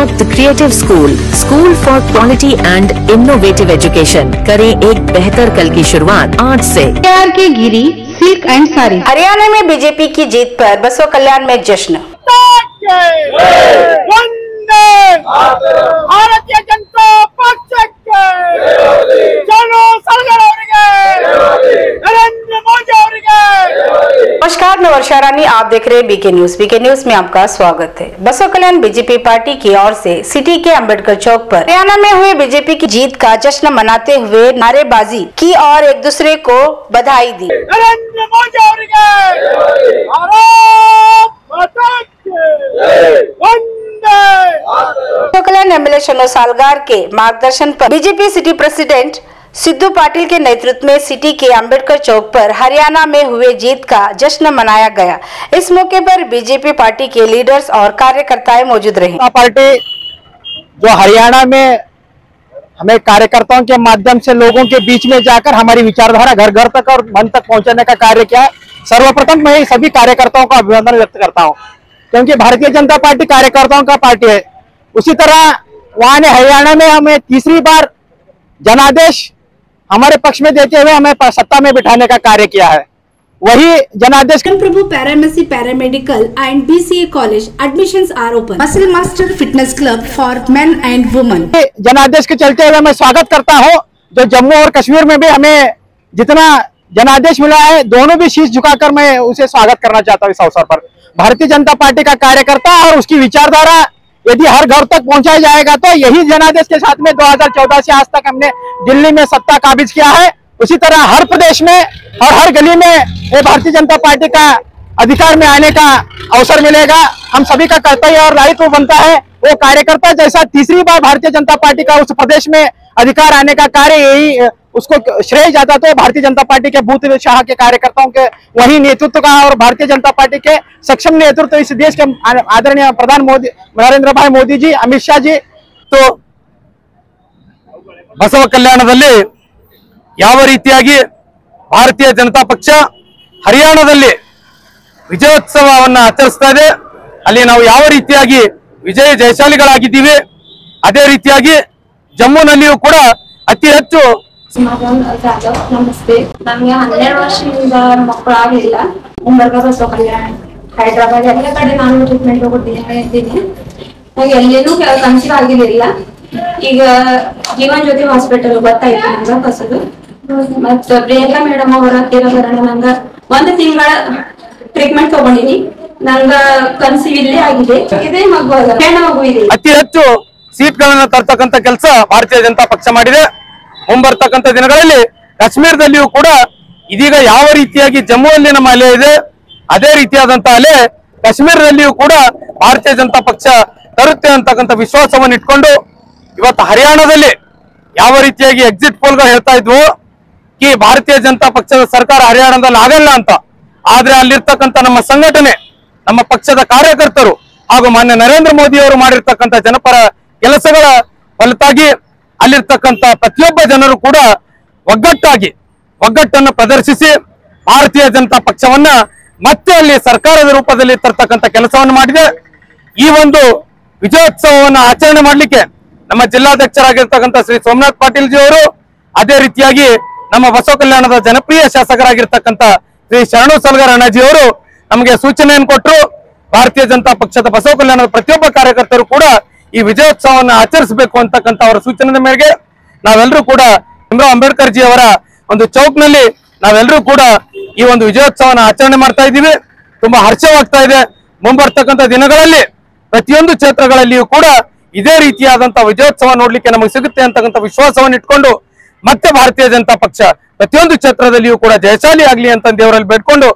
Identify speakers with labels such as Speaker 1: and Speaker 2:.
Speaker 1: The creative school for quality and innovative education. करें एक बेहतर कल की शुरुआत आज से।
Speaker 2: बिहार के गिरी सिल्क एंड साड़ी।
Speaker 3: हरियाणा में बीजेपी की जीत पर बसवा कल्याण में जश्न।
Speaker 4: भारतीय जनता पक्ष नरेंद्र मोदी।
Speaker 3: नमस्कार, मैं वर्षा रानी, आप देख रहे हैं बीके न्यूज। बीके न्यूज में आपका स्वागत है। बसवा कल्याण बीजेपी पार्टी की ओर से सिटी के अंबेडकर चौक पर हरियाणा में हुए बीजेपी की जीत का जश्न मनाते हुए नारेबाजी की और एक दूसरे को बधाई दी।
Speaker 4: नरेंद्र मोदी
Speaker 3: बसवा कल्याण एमएलए शनो सालगार के मार्गदर्शन पर BJP city president Sidhu Patil के नेतृत्व में सिटी के अंबेडकर चौक पर हरियाणा में हुए जीत का जश्न मनाया गया। इस मौके पर बीजेपी पार्टी के लीडर्स और कार्यकर्ताएं मौजूद रहे।
Speaker 5: पार्टी जो हरियाणा में हमें कार्यकर्ताओं के माध्यम से लोगों के बीच में जाकर हमारी विचारधारा घर घर तक और मन तक पहुंचाने का कार्य किया है। सर्वप्रथम मैं सभी कार्यकर्ताओं का अभिनंदन व्यक्त करता हूं, क्योंकि भारतीय जनता पार्टी कार्यकर्ताओं का पार्टी है। उसी तरह वहां ने हरियाणा में हमें तीसरी बार जनादेश हमारे पक्ष में देते हुए हमें सत्ता में बिठाने का कार्य किया है। वही Janadesh
Speaker 2: Prabhu pharmacy paramedical and BCA college admissions are open. Muscle master fitness club for men and women.
Speaker 5: Janadesh के चलते हुए मैं स्वागत करता हूं। जो जम्मू और कश्मीर में भी हमें जितना जनादेश मिला है, दोनों भी शीश झुकाकर मैं उसे स्वागत करना चाहता हूं। इस अवसर पर भारतीय जनता पार्टी का कार्यकर्ता और उसकी विचारधारा यदि हर घर तक पहुंचाया जाएगा तो यही जनादेश के साथ में 2014 से आज तक हमने दिल्ली में सत्ता काबिज किया है। उसी तरह हर प्रदेश में और हर गली में भारतीय जनता पार्टी का अधिकार में आने का अवसर मिलेगा। हम सभी का कर्तव्य और दायित्व बनता है वो कार्यकर्ता जैसा तीसरी बार भारतीय जनता पार्टी का उस प्रदेश में अधिकार आने का कार्य, यही उसको श्रेय जाता तो भारतीय जनता पार्टी के बूथ शाह के कार्यकर्ताओं के वही नेतृत्व का और भारतीय जनता पार्टी के सक्षम नेतृत्व इस देश के आदरणीय प्रधान मोदी नरेंद्र भाई मोदी जी, अमित शाह जी।
Speaker 6: तो बसव कल्याणದಲ್ಲಿ ಯಾವ ರೀತಿಯಾಗಿ ಭಾರತೀಯ ಜನತಾ ಪಕ್ಷ ಹರಿಯಾಣದಲ್ಲಿ ವಿಜಯೋತ್ಸವವನ್ನು ಆಚರಿಸ್ತಾ ಇದೆ, ಅಲ್ಲಿ ನಾವು ಯಾವ ರೀತಿಯಾಗಿ ವಿಜಯ ಜಯಶಾಲಿಗಳಾಗಿದ್ದೀವಿ, ಅದೇ ರೀತಿಯಾಗಿ ಜಮ್ಮುನಲ್ಲಿಯೂ ಕೂಡ ಅತಿ ಹೆಚ್ಚು
Speaker 7: ನಮಸ್ತೆ. ನಮ್ಗೆ 12 ವರ್ಷದಿಂದ ಮಕ್ಕಳಾಗಲಿಲ್ಲ. ಮುಂಬರ್ಗ ಬಸವ ಕಲ್ಯಾಣ ಹೈದರಾಬಾದ್ ಎಲ್ಲ ಕಡೆ ನಾನು ಟ್ರೀಟ್ಮೆಂಟ್ ಹೋಗಿದ್ದೀನಿ. ನಂಗೆ ಎಲ್ಲಿನೂ ಕನ್ಸೀವ್ ಆಗಿರ್ಲಿಲ್ಲ. ಈಗ ಜೀವನ್ ಜ್ಯೋತಿ ಹಾಸ್ಪಿಟಲ್ ಗೊತ್ತಾಯ್ತು ನಂಗ ಹೊಸದು. ಮತ್ತ ಪ್ರಿಯಾಂಕಾ ಮೇಡಮ್ ಅವರ ತೀರೋದರಣ ನಂಗ 1 ತಿಂಗಳ ಟ್ರೀಟ್ಮೆಂಟ್ ತಗೊಂಡಿನಿ. ನಂಗ ಕನ್ಸೀವ್ ಇಲ್ಲೇ ಆಗಿದೆ. ಇದೇ ಮಗು ಹೆಣ್ಣು ಮಗು ಇದೆ.
Speaker 6: ಅತಿ ಹೆಚ್ಚು ಸೀಟ್ಗಳನ್ನು ತರ್ತಕ್ಕಂಥ ಕೆಲಸ ಭಾರತೀಯ ಜನತಾ ಪಕ್ಷ ಮಾಡಿದೆ. ಮುಂಬರ್ತಕ್ಕಂಥ ದಿನಗಳಲ್ಲಿ ಕಾಶ್ಮೀರದಲ್ಲಿಯೂ ಕೂಡ ಇದೀಗ ಯಾವ ರೀತಿಯಾಗಿ ಜಮ್ಮುವಲ್ಲಿ ನಮ್ಮ ಅಲೆ ಇದೆ, ಅದೇ ರೀತಿಯಾದಂತಹ ಅಲೆ ಕಾಶ್ಮೀರದಲ್ಲಿಯೂ ಕೂಡ ಭಾರತೀಯ ಜನತಾ ಪಕ್ಷ ತರುತ್ತೆ ಅಂತಕ್ಕಂಥ ವಿಶ್ವಾಸವನ್ನು ಇಟ್ಕೊಂಡು ಇವತ್ತು ಹರಿಯಾಣದಲ್ಲಿ ಯಾವ ರೀತಿಯಾಗಿ ಎಕ್ಸಿಟ್ ಪೋಲ್ಗಳು ಹೇಳ್ತಾ ಇದ್ವು ಕಿ ಭಾರತೀಯ ಜನತಾ ಪಕ್ಷದ ಸರ್ಕಾರ ಹರಿಯಾಣದಲ್ಲಿ ಆಗಲ್ಲ ಅಂತ, ಆದ್ರೆ ಅಲ್ಲಿರ್ತಕ್ಕಂಥ ನಮ್ಮ ಸಂಘಟನೆ, ನಮ್ಮ ಪಕ್ಷದ ಕಾರ್ಯಕರ್ತರು ಹಾಗೂ ಮಾನ್ಯ ನರೇಂದ್ರ ಮೋದಿ ಅವರು ಮಾಡಿರ್ತಕ್ಕಂಥ ಜನಪರ ಕೆಲಸಗಳ ಫಲತಾಗಿ ಅಲ್ಲಿರ್ತಕ್ಕಂಥ ಪ್ರತಿಯೊಬ್ಬ ಜನರು ಕೂಡ ಒಗ್ಗಟ್ಟನ್ನು ಪ್ರದರ್ಶಿಸಿ ಭಾರತೀಯ ಜನತಾ ಪಕ್ಷವನ್ನ ಮತ್ತೆ ಅಲ್ಲಿ ಸರ್ಕಾರದ ರೂಪದಲ್ಲಿ ತರ್ತಕ್ಕಂಥ ಕೆಲಸವನ್ನು ಮಾಡಿದೆ. ಈ ಒಂದು ವಿಜಯೋತ್ಸವವನ್ನು ಆಚರಣೆ ಮಾಡಲಿಕ್ಕೆ ನಮ್ಮ ಜಿಲ್ಲಾಧ್ಯಕ್ಷರಾಗಿರ್ತಕ್ಕಂಥ ಶ್ರೀ ಸೋಮನಾಥ್ ಪಾಟೀಲ್ ಜಿ ಅವರು, ಅದೇ ರೀತಿಯಾಗಿ ನಮ್ಮ ಬಸವ ಕಲ್ಯಾಣದ ಜನಪ್ರಿಯ ಶಾಸಕರಾಗಿರ್ತಕ್ಕಂಥ ಶ್ರೀ ಶರಣು ಸಲ್ಗಾರ್ ಅಣ್ಣಾಜಿ ಅವರು ನಮಗೆ ಸೂಚನೆಯನ್ನು ಕೊಟ್ಟರು. ಭಾರತೀಯ ಜನತಾ ಪಕ್ಷದ ಬಸವ ಕಲ್ಯಾಣದ ಪ್ರತಿಯೊಬ್ಬ ಕಾರ್ಯಕರ್ತರು ಕೂಡ ಈ ವಿಜಯೋತ್ಸವವನ್ನು ಆಚರಿಸಬೇಕು ಅಂತಕ್ಕಂಥ ಅವರ ಸೂಚನೆ ಮೇರೆಗೆ ನಾವೆಲ್ಲರೂ ಕೂಡ ಭೀಮರಾವ್ ಅಂಬೇಡ್ಕರ್ ಜಿ ಅವರ ಒಂದು ಚೌಕ್ನಲ್ಲಿ ನಾವೆಲ್ಲರೂ ಕೂಡ ಈ ಒಂದು ವಿಜಯೋತ್ಸವವನ್ನು ಆಚರಣೆ ಮಾಡ್ತಾ ಇದ್ದೀವಿ. ತುಂಬಾ ಹರ್ಷವಾಗ್ತಾ ಇದೆ. ಮುಂಬರ್ತಕ್ಕಂಥ ದಿನಗಳಲ್ಲಿ ಪ್ರತಿಯೊಂದು ಕ್ಷೇತ್ರಗಳಲ್ಲಿಯೂ ಕೂಡ ಇದೇ ರೀತಿಯಾದಂತಹ ವಿಜಯೋತ್ಸವ ನೋಡ್ಲಿಕ್ಕೆ ನಮಗೆ ಸಿಗುತ್ತೆ ಅಂತಕ್ಕಂಥ ವಿಶ್ವಾಸವನ್ನು ಇಟ್ಕೊಂಡು ಮತ್ತೆ ಭಾರತೀಯ ಜನತಾ ಪಕ್ಷ ಪ್ರತಿಯೊಂದು ಕ್ಷೇತ್ರದಲ್ಲಿಯೂ ಕೂಡ ಜಯಶಾಲಿ ಆಗ್ಲಿ ಅಂತ ದೇವರಲ್ಲಿ ಬೇಡ್ಕೊಂಡು